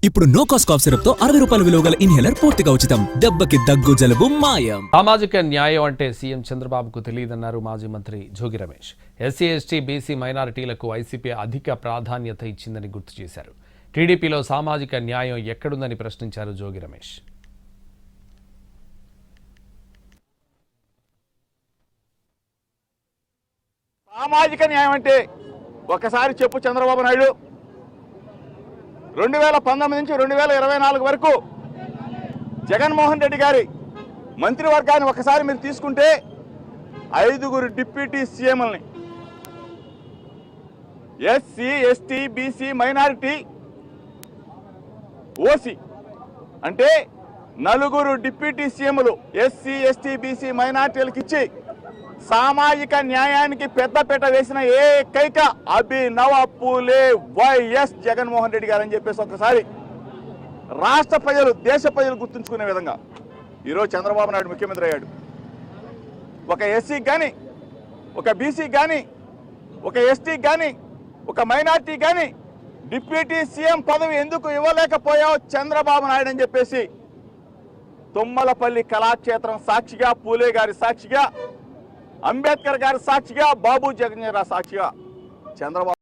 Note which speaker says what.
Speaker 1: ఇప్పుడు no cost cough syrup తో 60 రూపాయల విలువ గల ఇన్హేలర్ పూర్తిగా ఉచితం. దెబ్బకి దగ్గు జలుబు మాయం.
Speaker 2: సామాజిక న్యాయం అంటే సీఎం చంద్రబాబుకు తెలియదన్నారు మాజీ మంత్రి Jogi Ramesh. SC ST BC మైనారిటీలకు వైసీపీ అధిక ప్రాధాన్యత ఇచ్చిందని గుర్తు చేశారు. టీడీపీలో సామాజిక న్యాయం ఎక్కడుందని ప్రశ్నించారు జోగి రమేష్.
Speaker 3: సామాజిక న్యాయం అంటే ఒకసారి చెప్పు చంద్రబాబు నాయుడు. 2019 నుంచి 2024 వరకు జగన్మోహన్ రెడ్డి గారి మంత్రివర్గాన్ని ఒకసారి మీరు తీసుకుంటే 5 డిప్యూటీ సీఎంలని SC ST BC minority OC అంటే 4 డిప్యూటీ సీఎంలు ఎస్సీ ఎస్టీ బీసీ మైనారిటీలకు ఇచ్చి సామాజిక న్యాయానికి పెద్దపీట వేసిన ఏకైక అభినవ పూలే వైఎస్ జగన్మోహన్ రెడ్డి గారు అని చెప్పేసి ఒకసారి రాష్ట్ర ప్రజలు దేశ ప్రజలు గుర్తుంచుకునే విధంగా ఈరోజు చంద్రబాబు నాయుడు ముఖ్యమంత్రి అయ్యాడు. ఒక ఎస్సీకి కానీ ఒక బీసీకి కానీ ఒక ఎస్టీకి కానీ ఒక మైనార్టీ కానీ డిప్యూటీ సీఎం పదవి ఎందుకు ఇవ్వలేకపోయావు చంద్రబాబు నాయుడు అని చెప్పేసి తుమ్మలపల్లి కళాక్షేత్రం సాక్షిగా, పూలే గారి సాక్షిగా, అంబేద్కర్ గారి సాక్షిగా, బాబు జగన్మోహన్ సాక్షిగా చంద్రబాబు